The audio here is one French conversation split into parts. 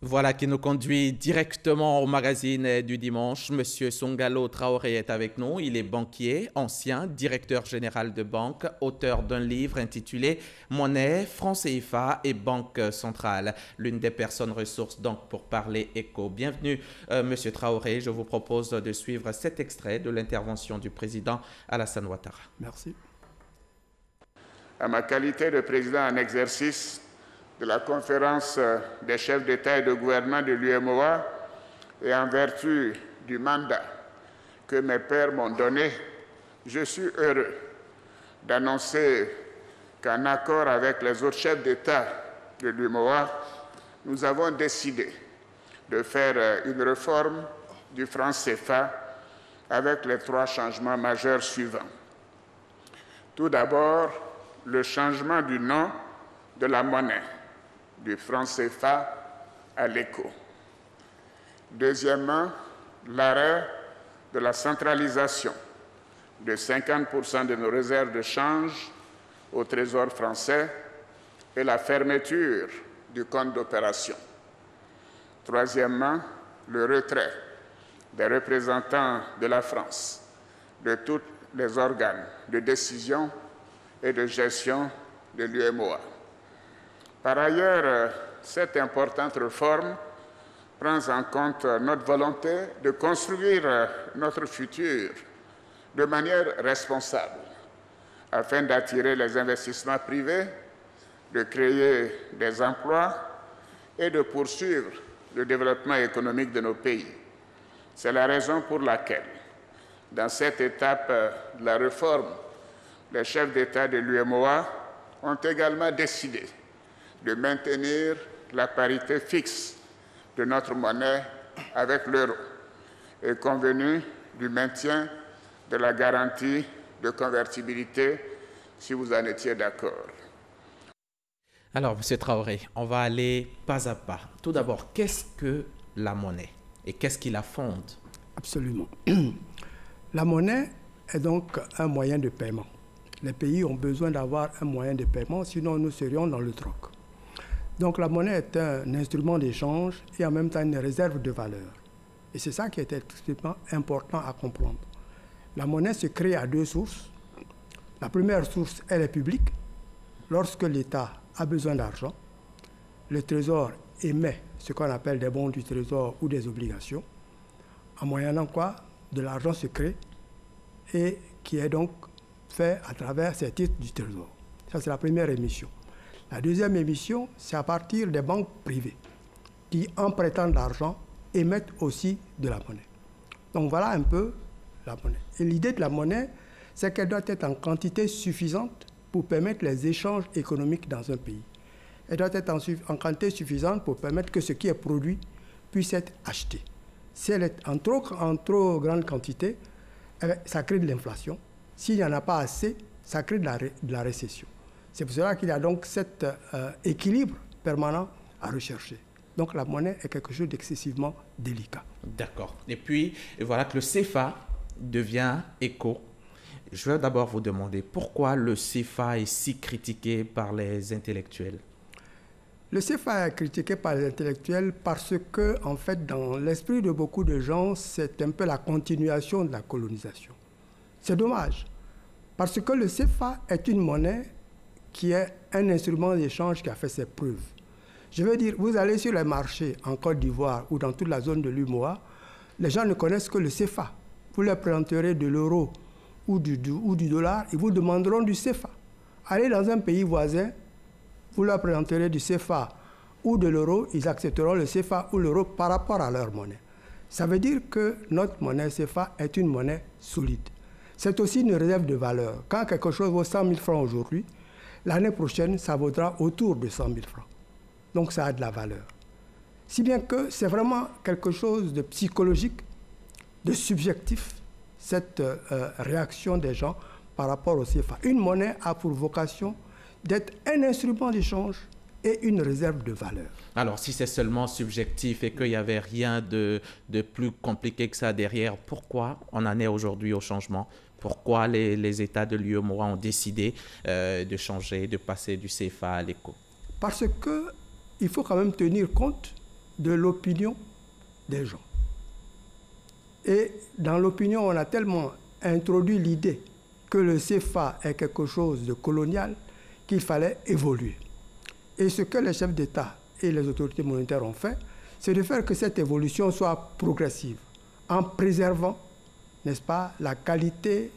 Voilà qui nous conduit directement au magazine du dimanche. Monsieur Songalo Traoré est avec nous. Il est banquier, ancien directeur général de banque, auteur d'un livre intitulé Monnaie, franc CFA et Banque centrale. L'une des personnes ressources donc pour parler éco. Bienvenue Monsieur Traoré. Je vous propose de suivre cet extrait de l'intervention du président Alassane Ouattara. Merci. À ma qualité de président en exercice de la conférence des chefs d'État et de gouvernement de l'UMOA et en vertu du mandat que mes pairs m'ont donné, je suis heureux d'annoncer qu'en accord avec les autres chefs d'État de l'UMOA, nous avons décidé de faire une réforme du franc CFA avec les 3 changements majeurs suivants. Tout d'abord, le changement du nom de la monnaie, du franc CFA à l'éco. Deuxièmement, l'arrêt de la centralisation de 50% de nos réserves de change au Trésor français et la fermeture du compte d'opération. Troisièmement, le retrait des représentants de la France de tous les organes de décision et de gestion de l'UMOA. Par ailleurs, cette importante réforme prend en compte notre volonté de construire notre futur de manière responsable, afin d'attirer les investissements privés, de créer des emplois et de poursuivre le développement économique de nos pays. C'est la raison pour laquelle, dans cette étape de la réforme, les chefs d'État de l'UMOA ont également décidé de maintenir la parité fixe de notre monnaie avec l'euro et convenu du maintien de la garantie de convertibilité si vous en étiez d'accord. Alors, M. Traoré, on va aller pas à pas. Tout d'abord, qu'est-ce que la monnaie et qu'est-ce qui la fonde? Absolument. La monnaie est donc un moyen de paiement. Les pays ont besoin d'avoir un moyen de paiement, sinon nous serions dans le troc. Donc la monnaie est un instrument d'échange et en même temps une réserve de valeur. Et c'est ça qui est extrêmement important à comprendre. La monnaie se crée à 2 sources. La première source, elle est publique. Lorsque l'État a besoin d'argent, le Trésor émet ce qu'on appelle des bons du Trésor ou des obligations, en moyennant quoi de l'argent se crée et qui est donc fait à travers ces titres du Trésor. Ça, c'est la première émission. La deuxième émission, c'est à partir des banques privées qui, en prêtant de l'argent, émettent aussi de la monnaie. Donc voilà un peu la monnaie. Et l'idée de la monnaie, c'est qu'elle doit être en quantité suffisante pour permettre les échanges économiques dans un pays. Elle doit être en quantité suffisante pour permettre que ce qui est produit puisse être acheté. Si elle est en trop grande quantité, ça crée de l'inflation. S'il n'y en a pas assez, ça crée de la récession. C'est pour cela qu'il y a donc cet équilibre permanent à rechercher. Donc la monnaie est quelque chose d'excessivement délicat. D'accord. Et puis, voilà que le CFA devient éco. Je vais d'abord vous demander pourquoi le CFA est si critiqué par les intellectuels. Le CFA est critiqué par les intellectuels parce que, en fait, dans l'esprit de beaucoup de gens, c'est un peu la continuation de la colonisation. C'est dommage, parce que le CFA est une monnaie qui est un instrument d'échange qui a fait ses preuves. Je veux dire, vous allez sur les marchés en Côte d'Ivoire ou dans toute la zone de l'UMOA, les gens ne connaissent que le CFA. Vous leur présenterez de l'euro ou du dollar, ils vous demanderont du CFA. Allez dans un pays voisin, vous leur présenterez du CFA ou de l'euro, ils accepteront le CFA ou l'euro par rapport à leur monnaie. Ça veut dire que notre monnaie CFA est une monnaie solide. C'est aussi une réserve de valeur. Quand quelque chose vaut 100 000 francs aujourd'hui, l'année prochaine, ça vaudra autour de 100 000 francs. Donc ça a de la valeur. Si bien que c'est vraiment quelque chose de psychologique, de subjectif, cette réaction des gens par rapport au CFA. Une monnaie a pour vocation d'être un instrument d'échange et une réserve de valeur. Alors, si c'est seulement subjectif et qu'il n'y avait rien de plus compliqué que ça derrière, pourquoi on en est aujourd'hui au changement? Pourquoi les États de l'UEMOA ont décidé de changer, de passer du CFA à l'éco? Parce qu'il faut quand même tenir compte de l'opinion des gens. Et dans l'opinion, on a tellement introduit l'idée que le CFA est quelque chose de colonial qu'il fallait évoluer. Et ce que les chefs d'État et les autorités monétaires ont fait, c'est de faire que cette évolution soit progressive, en préservant, n'est-ce pas, la qualité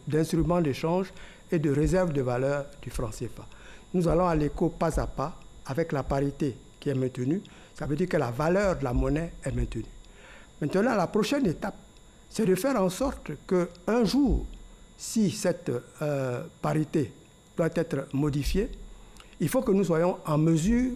d'instruments d'échange et de réserve de valeur du franc CFA. Nous allons à l'écho pas à pas avec la parité qui est maintenue. Ça veut dire que la valeur de la monnaie est maintenue. Maintenant, la prochaine étape, c'est de faire en sorte qu'un jour, si cette parité doit être modifiée, il faut que nous soyons en mesure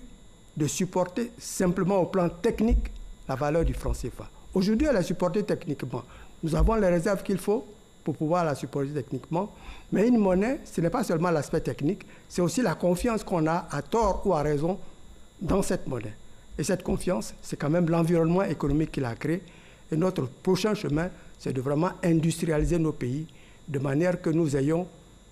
de supporter simplement au plan technique la valeur du franc CFA. Aujourd'hui, elle est supportée techniquement. Nous avons les réserves qu'il faut pour pouvoir la supporter techniquement. Mais une monnaie, ce n'est pas seulement l'aspect technique, c'est aussi la confiance qu'on a, à tort ou à raison, dans cette monnaie. Et cette confiance, c'est quand même l'environnement économique qui l'a créé. Et notre prochain chemin, c'est de vraiment industrialiser nos pays de manière que nous ayons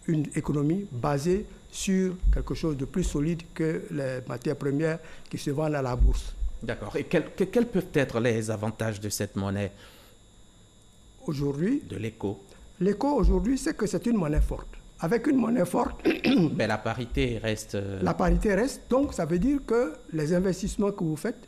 une économie basée sur quelque chose de plus solide que les matières premières qui se vendent à la bourse. D'accord. Et quels peuvent être les avantages de cette monnaie aujourd'hui? De l'éco. L'éco aujourd'hui, c'est que c'est une monnaie forte. Avec une monnaie forte, mais la parité reste... La parité reste, donc ça veut dire que les investissements que vous faites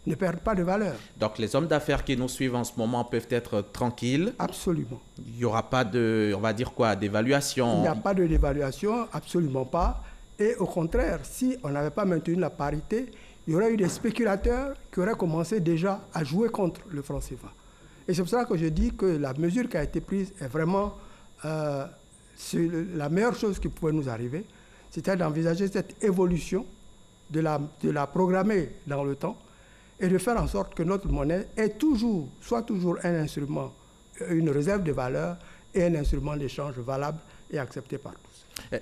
ne perdent pas de valeur. Donc les hommes d'affaires qui nous suivent en ce moment peuvent être tranquilles. Absolument. Il n'y aura pas de, on va dire quoi, d'évaluation. Il n'y a pas de dévaluation, absolument pas. Et au contraire, si on n'avait pas maintenu la parité, il y aurait eu des spéculateurs qui auraient commencé déjà à jouer contre le franc CFA. Et c'est pour ça que je dis que la mesure qui a été prise est vraiment la meilleure chose qui pouvait nous arriver, c'était d'envisager cette évolution, de la programmer dans le temps et de faire en sorte que notre monnaie soit toujours un instrument, une réserve de valeur et un instrument d'échange valable et accepté par tous.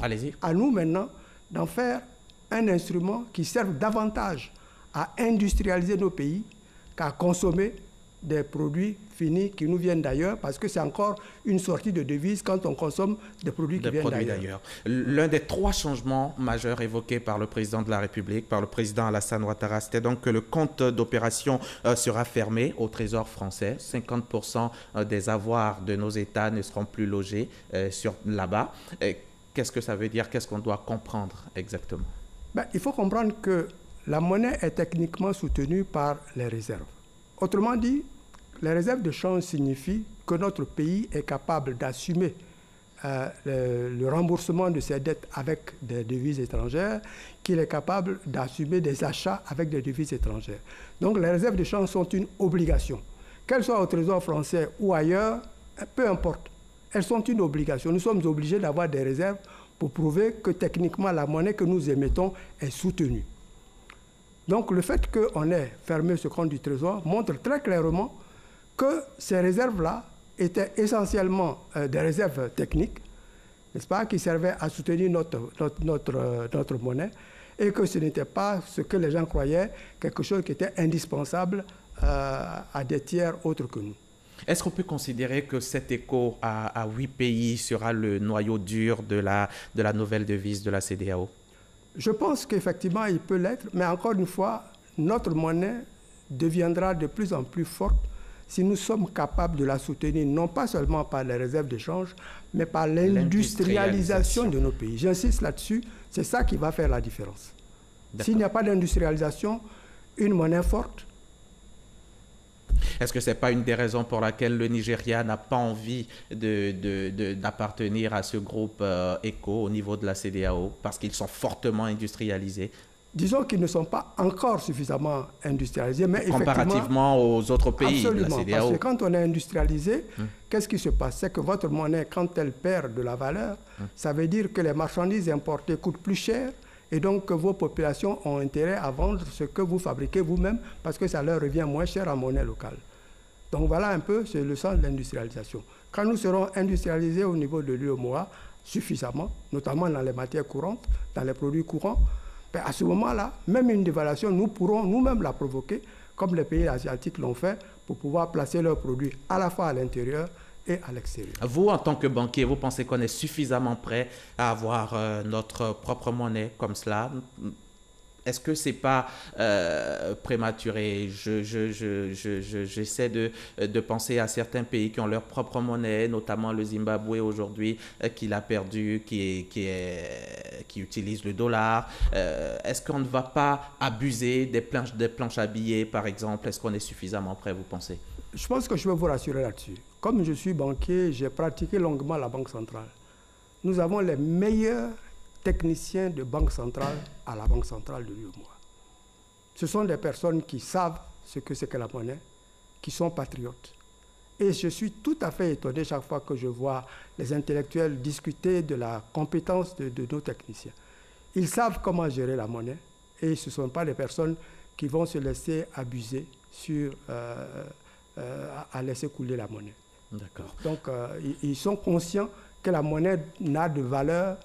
Allez-y. À nous maintenant d'en faire un instrument qui serve davantage à industrialiser nos pays qu'à consommer des produits finis qui nous viennent d'ailleurs, parce que c'est encore une sortie de devise quand on consomme des produits qui viennent d'ailleurs. L'un des 3 changements majeurs évoqués par le président de la République, par le président Alassane Ouattara, c'était donc que le compte d'opération sera fermé au Trésor français. 50% des avoirs de nos États ne seront plus logés là-bas. Qu'est-ce que ça veut dire? Qu'est-ce qu'on doit comprendre exactement? Il faut comprendre que la monnaie est techniquement soutenue par les réserves. Autrement dit, les réserves de change signifient que notre pays est capable d'assumer le remboursement de ses dettes avec des devises étrangères, qu'il est capable d'assumer des achats avec des devises étrangères. Donc les réserves de change sont une obligation. Qu'elles soient au Trésor français ou ailleurs, peu importe, elles sont une obligation. Nous sommes obligés d'avoir des réserves pour prouver que techniquement la monnaie que nous émettons est soutenue. Donc le fait qu'on ait fermé ce compte du Trésor montre très clairement que ces réserves-là étaient essentiellement des réserves techniques, n'est-ce pas, qui servaient à soutenir notre monnaie, et que ce n'était pas ce que les gens croyaient, quelque chose qui était indispensable à des tiers autres que nous. Est-ce qu'on peut considérer que cet écho à 8 pays sera le noyau dur de la nouvelle devise de la CEDEAO? Je pense qu'effectivement, il peut l'être, mais encore une fois, notre monnaie deviendra de plus en plus forte si nous sommes capables de la soutenir, non pas seulement par les réserves d'échange, mais par l'industrialisation de nos pays. J'insiste là-dessus, c'est ça qui va faire la différence. S'il n'y a pas d'industrialisation, une monnaie forte. Est-ce que ce n'est pas une des raisons pour laquelle le Nigeria n'a pas envie d'appartenir à ce groupe ECO au niveau de la CEDEAO, parce qu'ils sont fortement industrialisés? Disons qu'ils ne sont pas encore suffisamment industrialisés, mais comparativement aux autres pays de la CEDEAO. Parce que quand on est industrialisé, qu'est-ce qui se passe? C'est que votre monnaie, quand elle perd de la valeur, ça veut dire que les marchandises importées coûtent plus cher, et donc que vos populations ont intérêt à vendre ce que vous fabriquez vous-même, parce que ça leur revient moins cher en monnaie locale. Donc voilà un peu, c'est le sens de l'industrialisation. Quand nous serons industrialisés au niveau de l'UEMOA suffisamment, notamment dans les matières courantes, dans les produits courants, à ce moment-là, même une dévaluation, nous pourrons nous-mêmes la provoquer, comme les pays asiatiques l'ont fait, pour pouvoir placer leurs produits à la fois à l'intérieur et à l'extérieur. Vous, en tant que banquier, vous pensez qu'on est suffisamment prêt à avoir notre propre monnaie comme cela? Est-ce que c'est pas prématuré? J'essaie de penser à certains pays qui ont leur propre monnaie, notamment le Zimbabwe aujourd'hui, qui l'a perdu, qui utilise le dollar. Est-ce qu'on ne va pas abuser des planches à billets, par exemple? Est-ce qu'on est suffisamment prêt, vous pensez? Je pense que je peux vous rassurer là-dessus. Comme je suis banquier, j'ai pratiqué longuement la Banque centrale. Nous avons les meilleurs techniciens de banque centrale à la Banque centrale de l'UEMOA. Ce sont des personnes qui savent ce que c'est que la monnaie, qui sont patriotes. Et je suis tout à fait étonné chaque fois que je vois les intellectuels discuter de la compétence de nos techniciens. Ils savent comment gérer la monnaie et ce ne sont pas des personnes qui vont se laisser abuser à laisser couler la monnaie. D'accord. Donc, ils sont conscients que la monnaie n'a de valeur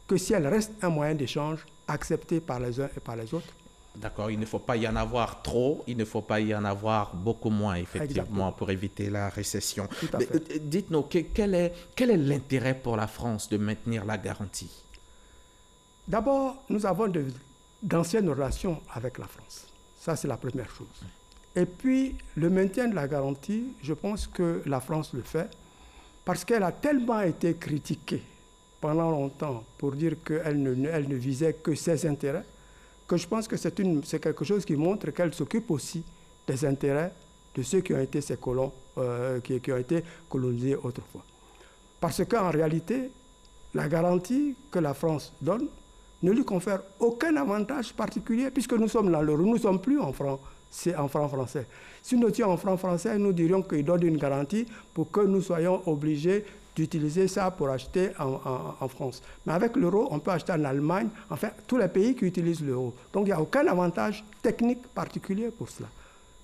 que si elle reste un moyen d'échange accepté par les uns et par les autres. D'accord, il ne faut pas y en avoir trop, il ne faut pas y en avoir beaucoup moins, effectivement, exactement, pour éviter la récession. Tout à fait. Dites-nous, quel est l'intérêt pour la France de maintenir la garantie? D'abord, nous avons d'anciennes relations avec la France. Ça, c'est la première chose. Et puis, le maintien de la garantie, je pense que la France le fait parce qu'elle a tellement été critiquée pendant longtemps pour dire qu'elle ne visait que ses intérêts, que je pense que c'est quelque chose qui montre qu'elle s'occupe aussi des intérêts de ceux qui ont été ses colons, qui ont été colonisés autrefois. Parce qu'en réalité, la garantie que la France donne ne lui confère aucun avantage particulier puisque nous sommes dans l'euro, nous ne sommes plus en francs. C'est en francs français. Si nous étions en francs français, nous dirions qu'il donne une garantie pour que nous soyons obligés d'utiliser ça pour acheter en France. Mais avec l'euro, on peut acheter en Allemagne, enfin, tous les pays qui utilisent l'euro. Donc, il n'y a aucun avantage technique particulier pour cela.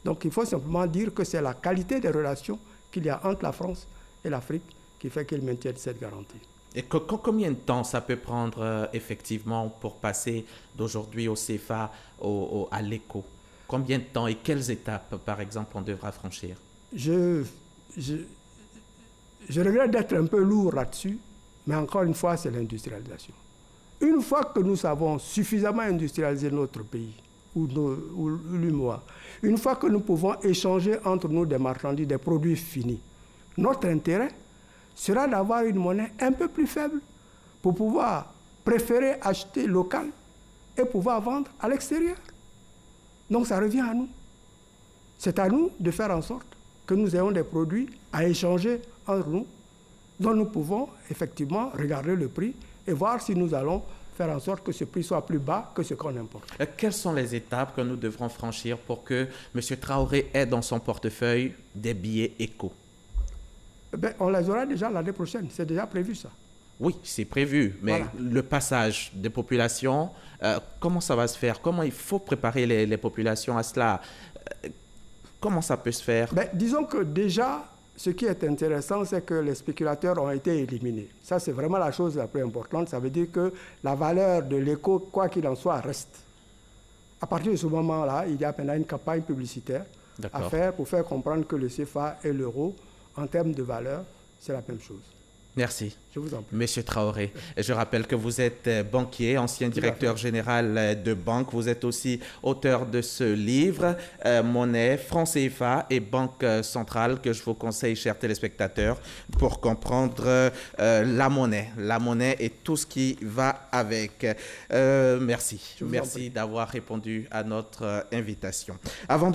Donc, il faut simplement dire que c'est la qualité des relations qu'il y a entre la France et l'Afrique qui fait qu'ils maintiennent cette garantie. Et combien de temps ça peut prendre effectivement pour passer d'aujourd'hui au CFA à l'éco? Combien de temps et quelles étapes, par exemple, on devra franchir? Je regrette d'être un peu lourd là-dessus, mais encore une fois, c'est l'industrialisation. Une fois que nous avons suffisamment industrialisé notre pays, ou l'UEMOA, une fois que nous pouvons échanger entre nous des marchandises, des produits finis, notre intérêt sera d'avoir une monnaie un peu plus faible pour pouvoir préférer acheter local et pouvoir vendre à l'extérieur. Donc ça revient à nous. C'est à nous de faire en sorte que nous ayons des produits à échanger entre nous, dont nous pouvons effectivement regarder le prix et voir si nous allons faire en sorte que ce prix soit plus bas que ce qu'on importe. Quelles sont les étapes que nous devrons franchir pour que M. Traoré ait dans son portefeuille des billets éco? On les aura déjà l'année prochaine, c'est déjà prévu ça. Oui, c'est prévu, mais voilà. Le passage des populations, comment ça va se faire? Comment il faut préparer les populations à cela? Comment ça peut se faire? Disons que déjà, ce qui est intéressant, c'est que les spéculateurs ont été éliminés. Ça, c'est vraiment la chose la plus importante. Ça veut dire que la valeur de l'éco, quoi qu'il en soit, reste. À partir de ce moment-là, il y a maintenant une campagne publicitaire à faire pour faire comprendre que le CFA et l'euro, en termes de valeur, c'est la même chose. Merci. Je vous en prie. Monsieur Traoré, je rappelle que vous êtes banquier, ancien directeur général de banque. Vous êtes aussi auteur de ce livre, Monnaie, franc CFA et Banque centrale, que je vous conseille, chers téléspectateurs, pour comprendre la monnaie et tout ce qui va avec. Merci. Merci d'avoir répondu à notre invitation. Avant de